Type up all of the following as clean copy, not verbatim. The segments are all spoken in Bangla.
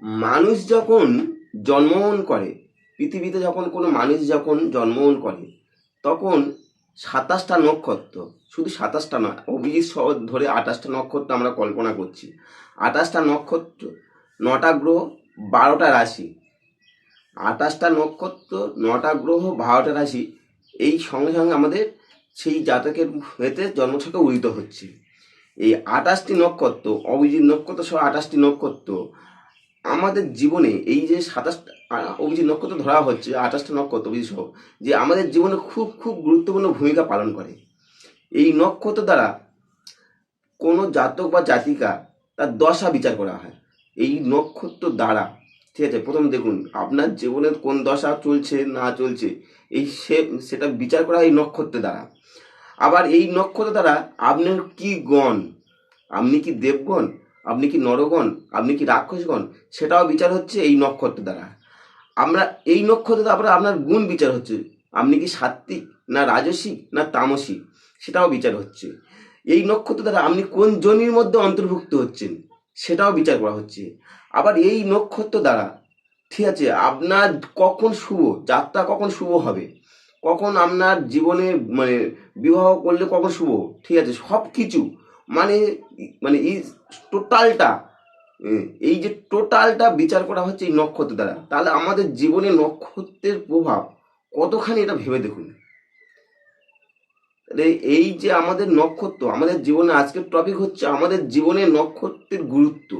মানুষ যখন জন্মগ্রহণ করে, পৃথিবীতে যখন কোনো মানুষ যখন জন্মগ্রহণ করে, তখন ২৭টা নক্ষত্র, শুধু ২৭টা নয়, অভিজিৎ সহ ধরে ২৮টা নক্ষত্র আমরা কল্পনা করছি। ২৮টা নক্ষত্র, ৯টা গ্রহ, ১২টা রাশি। ২৮টা নক্ষত্র, ৯টা গ্রহ, ১২টা রাশি, এই সঙ্গে সঙ্গে আমাদের সেই জাতকের হতে জন্মছকে উদিত হচ্ছে। এই ২৮টি নক্ষত্র, অভিজিৎ নক্ষত্র সহ ২৮টি নক্ষত্র আমাদের জীবনে, এই যে ২৭টা অভিজিৎ নক্ষত্র ধরা হচ্ছে, ২৮টা নক্ষত্র অভিজিৎ সহ, যে আমাদের জীবনে খুব খুব গুরুত্বপূর্ণ ভূমিকা পালন করে। এই নক্ষত্র দ্বারা কোনো জাতক বা জাতিকা তার দশা বিচার করা হয় এই নক্ষত্র দ্বারা। ঠিক আছে, প্রথম দেখুন আপনার জীবনের কোন দশা চলছে না চলছে, এই সেটা বিচার করা হয় এই নক্ষত্রের দ্বারা। আবার এই নক্ষত্র দ্বারা আপনার কি গণ, আপনি কি দেবগণ, আপনি কি নরগণ, আপনি কি রাক্ষসগণ, সেটাও বিচার হচ্ছে এই নক্ষত্র দ্বারা। আমরা এই নক্ষত্র দ্বারা আপনার গুণ বিচার হচ্ছে, আপনি কি সাত্ত্বিক না রাজসিক না তামসিক, সেটাও বিচার হচ্ছে। এই নক্ষত্র দ্বারা আপনি কোন যোনির মধ্যে অন্তর্ভুক্ত হচ্ছেন, সেটাও বিচার করা হচ্ছে। আবার এই নক্ষত্র দ্বারা, ঠিক আছে, আপনার কখন শুভ যাত্রা, কখন শুভ হবে, কখন আপনার জীবনে মানে বিবাহ করলে কখন শুভ, ঠিক আছে, সব কিছু মানে মানে এই টোটালটা, এই যে টোটালটা বিচার করা হচ্ছে এই নক্ষত্র দ্বারা। তাহলে আমাদের জীবনে নক্ষত্রের প্রভাব কতখানি, এটা ভেবে দেখুন। এই যে আমাদের নক্ষত্র, আমাদের জীবনে আজকের টপিক হচ্ছে আমাদের জীবনে নক্ষত্রের গুরুত্ব।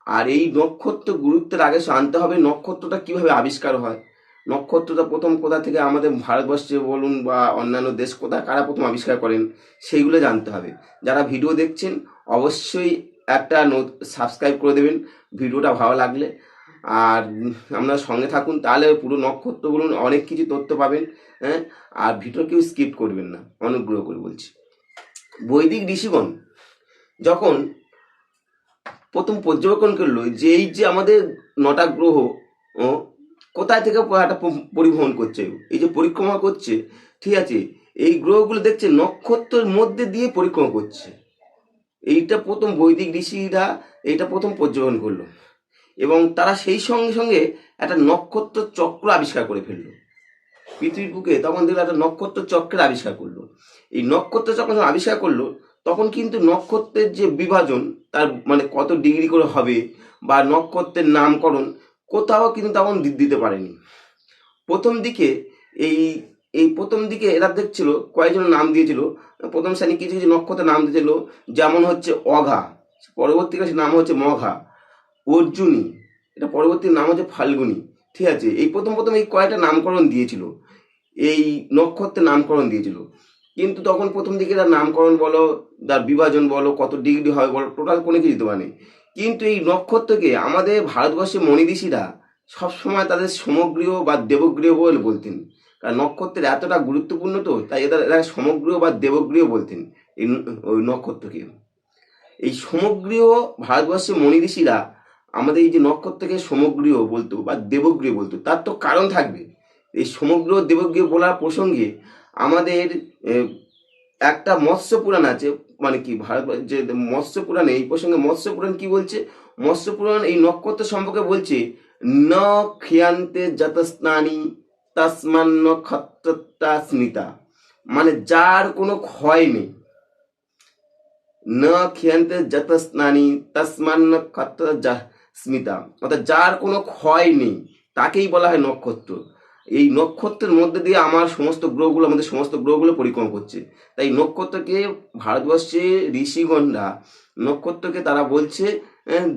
আর এই নক্ষত্র গুরুত্বের আগে জানতে হবে নক্ষত্রটা কিভাবে আবিষ্কার হয়। নক্ষত্রটা প্রথম কোথা থেকে, আমাদের ভারতবর্ষে বলুন বা অন্যান্য দেশ কোথায়, কারা প্রথম আবিষ্কার করেন, সেইগুলো জানতে হবে। যারা ভিডিও দেখছেন অবশ্যই একটা সাবস্ক্রাইব করে দেবেন ভিডিওটা ভালো লাগলে। আর আপনারা সঙ্গে থাকুন, তাহলে পুরো নক্ষত্র বলুন অনেক কিছু তথ্য পাবেন। হ্যাঁ, আর ভিডিও কেউ স্কিপ করবেন না, অনুগ্রহ করে বলছি। বৈদিক ঋষিগণ যখন প্রথম পর্যবেক্ষণ করলো যে এই যে আমাদের ৯টা গ্রহ কোথায় থেকে একটা পরিভ্রমণ করছে, এই যে পরিক্রমা করছে, ঠিক আছে, এই গ্রহগুলো দেখছে নক্ষত্রের মধ্যে দিয়ে পরিক্রমা করছে। এইটা প্রথম বৈদিক ঋষিরা এইটা প্রথম পর্যবেক্ষণ করলো, এবং তারা সেই সঙ্গে সঙ্গে একটা নক্ষত্র চক্র আবিষ্কার করে ফেললো পৃথিবীর বুকে। তখন দেখলো একটা নক্ষত্র চক্রের আবিষ্কার করলো। এই নক্ষত্র চক্র যখন আবিষ্কার করলো, তখন কিন্তু নক্ষত্রের যে বিভাজন, তার মানে কত ডিগ্রি করে হবে বা নক্ষত্রের নামকরণ কোথাও কিন্তু তখন দিতে পারেনি। প্রথম দিকে এই এই প্রথম দিকে এরা দেখছিল কয়েকজন নাম দিয়েছিল, প্রথম শ্রেণী কিছু কিছু নক্ষত্রের নাম দিয়েছিল, যেমন হচ্ছে অঘা, পরবর্তীকালে নাম হচ্ছে মঘা, অর্জুনী, এটা পরবর্তী নাম হচ্ছে ফাল্গুনী। ঠিক আছে, এই প্রথম প্রথম এই কয়েকটা নামকরণ দিয়েছিল, এই নক্ষত্রের নামকরণ দিয়েছিল। কিন্তু তখন প্রথম দিকে তার নামকরণ বলো, তার বিভাজন বলো, কত ডিগ্রি হবে বলো, টোটাল কোনো কিছু দিতে পারেনি। কিন্তু এই নক্ষত্রকে আমাদের ভারতবর্ষের মনীষীরা সবসময় তাদের সমগ্রীয় বা দেবগৃহ বলে বলতেন। কারণ নক্ষত্রের এতটা গুরুত্বপূর্ণ, তো তাই এরা সমগ্রীয় বা দেবগৃহ বলতেন এই ওই নক্ষত্রকে। এই সমগ্রীয় ভারতবর্ষের মনীষীরা আমাদের এই যে নক্ষত্রকে সমগ্রীয় বলতো বা দেবগৃহ বলতো, তার তো কারণ থাকবে। এই সমগ্র দেবগৃহ বলার প্রসঙ্গে আমাদের একটা মৎস্য পুরাণ আছে, মানে কি ভারত যে মৎস্য পুরাণে, এই প্রসঙ্গে মৎস্য পুরাণ কি বলছে, মৎস্য পুরাণ এই নক্ষত্র সম্পর্কে বলছে, ন ক্ষিয়ান্তে যতস্নানি তস্মান নক্ষত্রতা স্মিতা, মানে যার কোনো ক্ষয় নেই। ন ক্ষিয়ান্তে যতস্নানি তস্মান নক্ষত্র স্মিতা, অর্থাৎ যার কোনো ক্ষয় নেই তাকেই বলা হয় নক্ষত্র। এই নক্ষত্রের মধ্যে দিয়ে আমার সমস্ত গ্রহগুলো, আমাদের সমস্ত গ্রহগুলো পরিক্রমা করছে। তাই নক্ষত্রকে ভারতবর্ষে ঋষিগণরা নক্ষত্রকে তারা বলছে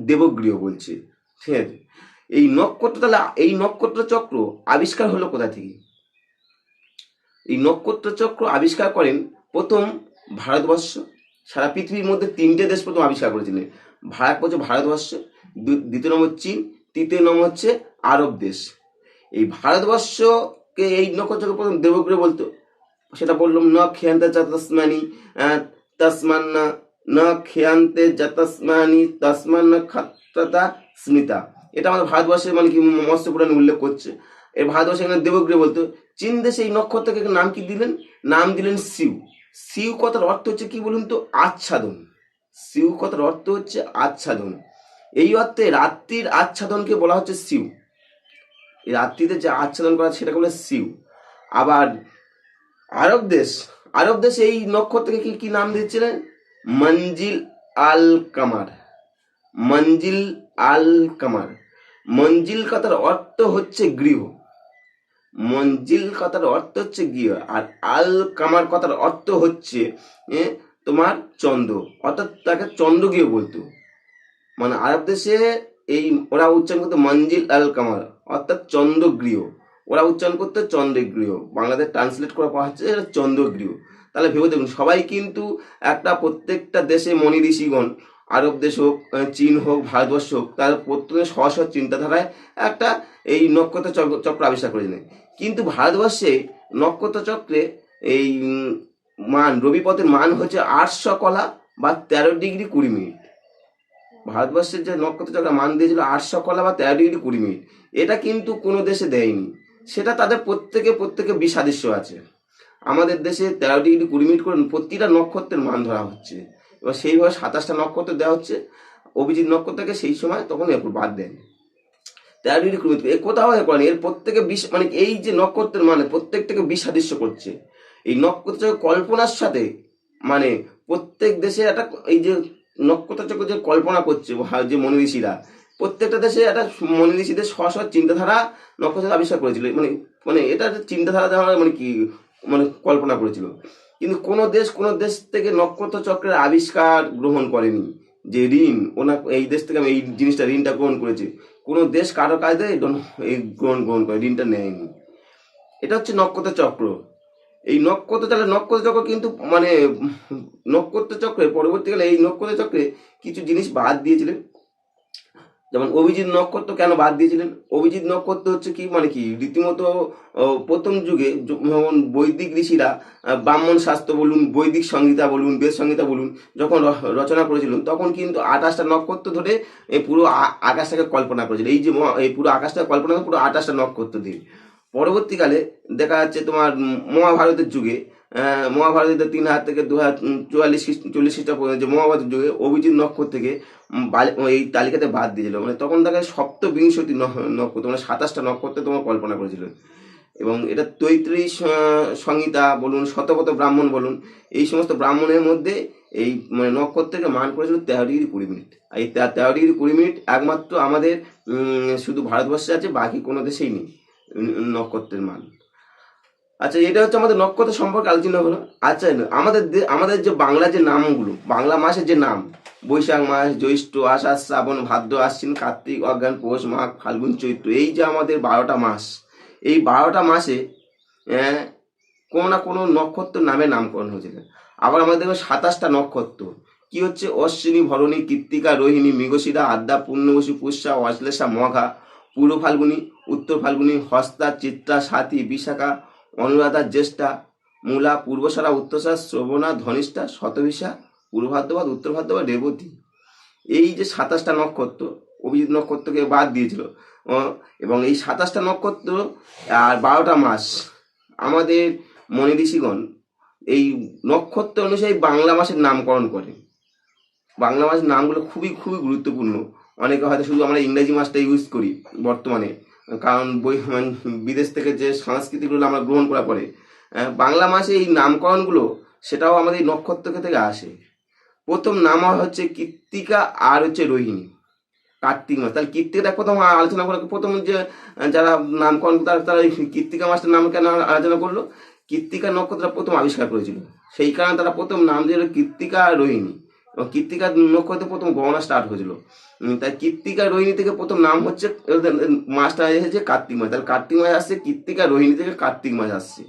দেবগৃহ বলছে। ঠিক আছে, এই নক্ষত্র, তাহলে এই নক্ষত্র চক্র আবিষ্কার হলো কোথা থেকে? এই নক্ষত্র চক্র আবিষ্কার করেন প্রথম ভারতবর্ষ। সারা পৃথিবীর মধ্যে 3টে দেশ প্রথম আবিষ্কার করেছিলেন। ভারতবর্ষ, দ্বিতীয় নম্বর চীন, তৃতীয় নম্বর হচ্ছে আরব দেশ। এই ভারতবর্ষকে এই নক্ষত্রকে প্রথম দেবগৃহ বলতো, সেটা বললাম, ন খেয়ান্তে যতস্মানি তসমান ন খেয়ান্তে যতস্মানি তসমান নক্ষত্রতা স্মিতা। এটা আমাদের ভারতবর্ষের মানে কি মৎস্য পুরাণে উল্লেখ করছে। এই ভারতবর্ষে এখানে দেবগৃহ বলতো। চীন দেশে এই নক্ষত্রকে নাম কি দিলেন? নাম দিলেন শিব। শিব কথার অর্থ হচ্ছে কি বলুন তো? আচ্ছাদন। শিব কথার অর্থ হচ্ছে আচ্ছাদন। এই অর্থে রাত্রির আচ্ছাদনকে বলা হচ্ছে শিব। এই রাত্রিতে যে আচ্ছাদন করা সেটাকে বলে শিব। আবার আরব দেশ এই নক্ষত্রকে কি কি নাম দিচ্ছিলেন? মঞ্জিল আল কামার। মঞ্জিল আল কামার। মঞ্জিল কথার অর্থ হচ্ছে গৃহ। মঞ্জিল কথার অর্থ হচ্ছে গৃহ, আর আল কামার কথার অর্থ হচ্ছে তোমার চন্দ্র, অর্থাৎ তাকে চন্দ্রগৃহ বলতো। মানে আরব দেশে এই ওরা উচ্চারণ করতো মঞ্জিল আল কামার, অর্থাৎ চন্দ্রগৃহ। ওরা উচ্চারণ করতো চন্দ্রগৃহ, বাংলাদেশ ট্রান্সলেট করা হচ্ছে চন্দ্রগৃহ। তাহলে ভেবে দেখুন, সবাই কিন্তু প্রত্যেকটা দেশে মনি ঋষিগণ, আরব দেশ হোক, চীন হোক, ভারতবর্ষ হোক, তার প্রত্যেকের সহজ চিন্তাধারায় একটা এই নক্ষত্র চক্র আবিষ্কার করেছিলেন। কিন্তু ভারতবর্ষে নক্ষত্র চক্রে এই রবিপথের মান হচ্ছে 800 কলা বা 13°20'। ভারতবর্ষের যে নক্ষত্র চক্র মান দিয়েছিল 800 কলা বা 13°20'। এটা কিন্তু কোনো দেশে দেয়নি, সেটা তাদের প্রত্যেকে বিসাদৃশ্য আছে। আমাদের দেশে 13°20' করে প্রতিটা নক্ষত্রের মান ধরা হচ্ছে। এবার সেইভাবে 27টা নক্ষত্র দেওয়া হচ্ছে। অভিজিৎ নক্ষত্রকে সেই সময় তখন এরপর বাদ দেন। 13°20' এ কোথাও করেন, এর প্রত্যেকে মানে এই যে নক্ষত্রের মানে প্রত্যেকটাকে বিসাদৃশ্য করছে। এই নক্ষত্র কল্পনার সাথে মানে প্রত্যেক দেশে একটা এই যে নক্ষত্র চক্র যে কল্পনা করছে যে মনি ঋষিরা, প্রত্যেকটা দেশে একটা মনি ঋষিদের স্ব চিন্তাধারা নক্ষত্র আবিষ্কার করেছিল। মানে মানে এটা চিন্তাধারা মানে কি মানে কল্পনা করেছিল। কিন্তু কোনো দেশ থেকে নক্ষত্র চক্রের আবিষ্কার গ্রহণ করেনি, যে ঋণ এই দেশ থেকে আমি এই জিনিসটা ঋণটা গ্রহণ করেছি। কোনো দেশ কারো কাজে এই গ্রহণ করে ঋণটা নেয়নি। এটা হচ্ছে নক্ষত্র চক্র। এই নক্ষত্র চক্র কিন্তু মানে নক্ষত্র চক্রে পরবর্তীকালে এই নক্ষত্র চক্রে কিছু জিনিস বাদ দিয়েছিলেন। যেমন অভিজিৎ নক্ষত্র কেন বাদ দিয়েছিলেন? অভিজিৎ নক্ষত্র হচ্ছে কি মানে কি রীতিমতো প্রথম যুগে যেমন বৈদিক ঋষিরা ব্রাহ্মণ শাস্ত্র বলুন, বৈদিক সংহিতা বলুন, বেদ সংহিতা বলুন, যখন রচনা করেছিলেন তখন কিন্তু 28টা নক্ষত্র ধরে এই পুরো আকাশটাকে কল্পনা করেছিল। এই যে এই পুরো আকাশটাকে কল্পনা করে পুরো 28টা নক্ষত্র দিয়ে। পরবর্তীকালে দেখা যাচ্ছে তোমার মহাভারতের যুগে, মহাভারতের 3000 থেকে 2044 খ্রিস্টাব্দ পর্যন্ত যে মহাভারতের যুগে অভিজিৎ নক্ষত্র থেকে এই তালিকাতে বাদ দিয়েছিল। মানে তখন তাকে সপ্তবিংশতি নক্ষত্র মানে 27টা নক্ষত্র তোমার কল্পনা করেছিল। এবং এটা তৈত্রী সংহিতা বলুন, শতপথ ব্রাহ্মণ বলুন, এই সমস্ত ব্রাহ্মণের মধ্যে এই মানে নক্ষত্রকে মান করেছিল 13°20'। আর এই 13°20' একমাত্র আমাদের শুধু ভারতবর্ষে আছে, বাকি কোনো দেশেই নেই নক্ষত্রের মান। আচ্ছা, এটা হচ্ছে আমাদের নক্ষত্র সম্পর্কে আলোচনা হলো। আচ্ছা, আমাদের যে বাংলা যে নামগুলো, বাংলা মাসের যে নাম, বৈশাখ মাস, জ্যৈষ্ঠ, আষাঢ়, শ্রাবণ, ভাদ্র, আশ্বিন, কার্তিক, অগ্রহায়ণ, পৌষ, মাঘ, ফাল্গুন, চৈত্র, এই যে আমাদের 12টা মাস, এই 12টা মাসে কোনো না কোনো নক্ষত্র নামে নামকরণ হয়েছিল। আবার আমাদের দেখো 27টা নক্ষত্র কি হচ্ছে: অশ্বিনী, ভরণী, কৃত্তিকা, রোহিণী, মৃগশিরা, আদ্রা, পূর্ণবসু, পুষ্যা, অশ্লেষা, মঘা, পূর্ব ফাল্গুনী, উত্তর ফাল্গুনী, হস্তা, চিত্রা, সাথী, বিশাখা, অনুরাধা, জ্যেষ্ঠা, মূলা, পূর্বসারা, উত্তরসারা, শ্রবণা, ধনিষ্ঠা, শতভিষা, পূর্ব ভাদ্রপদ, উত্তর ভাদ্রপদ, রেবতী। এই যে 27টা নক্ষত্র অভিজিৎ নক্ষত্রকে বাদ দিয়েছিল, এবং এই 27টা নক্ষত্র আর 12টা মাস আমাদের মনি ঋষিগণ এই নক্ষত্র অনুযায়ী বাংলা মাসের নামকরণ করে। বাংলা মাসের নামগুলো খুবই খুবই গুরুত্বপূর্ণ। অনেকে হয়তো শুধু আমরা ইংরেজি মাসটা ইউজ করি বর্তমানে, কারণ বিদেশ থেকে যে সংস্কৃতিগুলো আমরা গ্রহণ করার পরে বাংলা মাসে এই নামকরণগুলো সেটাও আমাদের এই নক্ষত্র থেকে আসে। প্রথম নাম হচ্ছে কৃত্তিকা আর হচ্ছে রোহিণী, কার্তিক মাস। তাহলে কৃত্তিকাটা প্রথম আলোচনা করে, প্রথম যে যারা নামকরণ তারা কৃত্তিকা মাসটার নাম কেন আলোচনা করলো? কৃত্তিকা নক্ষত্রটা প্রথম আবিষ্কার করেছিল, সেই কারণে তারা প্রথম নাম দিয়েছিল কৃত্তিকা আর রোহিণী। এবং কৃত্তিকা নক্ষত্রে প্রথম গণনা স্টার্ট হয়েছিল, তাই কৃত্তিকা রোহিণী থেকে প্রথম নাম হচ্ছে মাসটা এসেছে কার্তিক মাস। তাহলে কার্তিক মাস আসছে কৃত্তিকা রোহিণী থেকে কার্তিক মাস আসছে।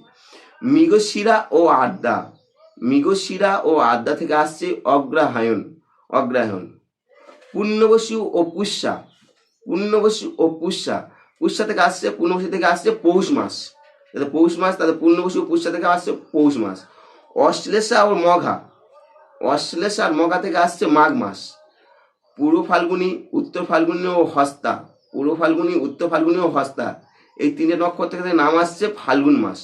মৃগশিরা ও আদ্রা, মৃগশিরা ও আদ্রা থেকে আসছে অগ্রহায়ণ। পূর্ণবসু ও পুষ্যা, পুষ্যা থেকে আসছে, পূর্ণবসু থেকে আসছে পৌষ মাস। তাহলে পৌষ মাস, তাহলে পূর্ণবসু পুষ্যা থেকে আসছে পৌষ মাস। অশ্লেষা ও মঘা, অশ্লেষা আর মঘা থেকে আসছে মাঘ মাস। পূর্ব ফাল্গুনী, উত্তর ফাল্গুনী ও হস্তা, পূর্ব ফাল্গুনী, উত্তর ফাল্গুনী ও হস্তা, এই তিনটে নক্ষত্র থেকে নাম আসছে ফাল্গুন মাস।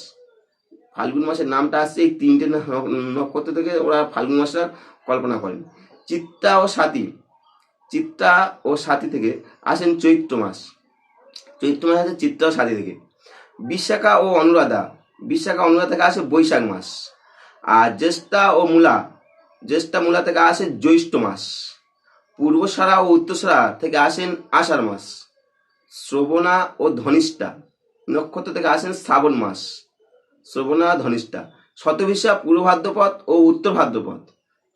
ফাল্গুন মাসের নামটা আসছে এই তিনটে নক্ষত্র থেকে, ওরা ফাল্গুন মাসটা কল্পনা করেন। চিত্তা ও সাথী, চিত্রা ও স্বাতী থেকে আসেন চৈত্র মাস। চৈত্র মাস আছে চিত্রা ও স্বাতী থেকে। বিশাখা ও অনুরাধা, বিশাখা অনুরাধা থেকে আসে বৈশাখ মাস। আর জ্যেষ্ঠা মূলা থেকে আসে জ্যৈষ্ঠ মাস। পূর্বসারা ও উত্তরসারা থেকে আসেন আষাঢ় মাস। শ্রবণা ও ধনিষ্ঠা নক্ষত্র থেকে আসেন শ্রাবণ মাস। শ্রবণা ধনিষ্ঠা। শতভিষা পূর্ব ভাদ্রপদ ও উত্তর ভাদ্রপদ,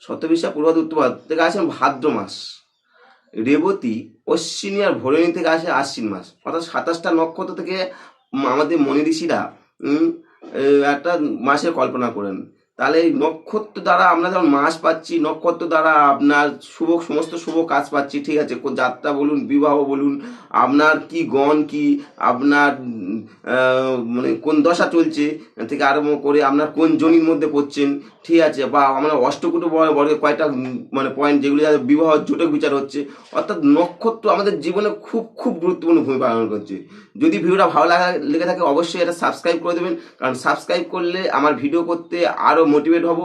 শতভিষা পূর্ব ভাদ্র উত্তর ভাদ্র থেকে আসেন ভাদ্র মাস। রেবতী অশ্বিনী আর ভরণী থেকে আসে আশ্বিন মাস। অর্থাৎ 27টা নক্ষত্র থেকে আমাদের মনি ঋষিরা একটা মাসের কল্পনা করেন। তাহলে এই নক্ষত্র দ্বারা আমরা যেমন মাস পাচ্ছি, নক্ষত্র দ্বারা আপনার সমস্ত শুভ কাজ পাচ্ছি, ঠিক আছে, যাত্রা বলুন, বিবাহ বলুন, আপনার কি গণ কি, আপনার মানে কোন দশা চলছে থেকে আরম্ভ করে আপনার কোন জনির মধ্যে পড়ছেন, ঠিক আছে, বা আমরা অষ্টকুট বর্গের কয়টা মানে পয়েন্ট যেগুলি বিবাহ জোটক বিচার হচ্ছে। অর্থাৎ নক্ষত্র আমাদের জীবনে খুব খুব গুরুত্বপূর্ণ ভূমিকা পালন করছে। যদি ভিডিওটা ভালো লেগে থাকে অবশ্যই এটা সাবস্ক্রাইব করে দেবেন, কারণ সাবস্ক্রাইব করলে আমার ভিডিও করতে আরও মোটিভেট হব,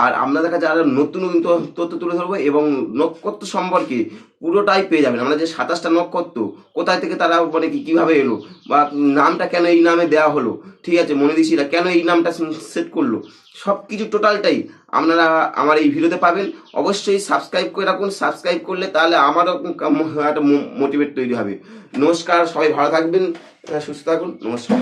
আর আপনাদের কাছে আরও নতুন নতুন তথ্য তুলে ধরবো এবং নক্ষত্র সম্পর্কে পুরোটাই পেয়ে যাবেন। আমরা যে 27টা নক্ষত্র কোথায় থেকে তারা মানে কীভাবে এলো, বা নামটা কেন এই নামে দেওয়া হলো, ঠিক আছে, মনি ঋষিরা কেন এই নামটা সেট করলো, সব কিছু টোটালটাই আপনারা আমার এই ভিডিওতে পাবেন। অবশ্যই সাবস্ক্রাইব করে রাখুন, সাবস্ক্রাইব করলে তাহলে আমারও একটা মোটিভেট তৈরি হবে। নমস্কার, সবাই ভালো থাকবেন, সুস্থ থাকুন, নমস্কার।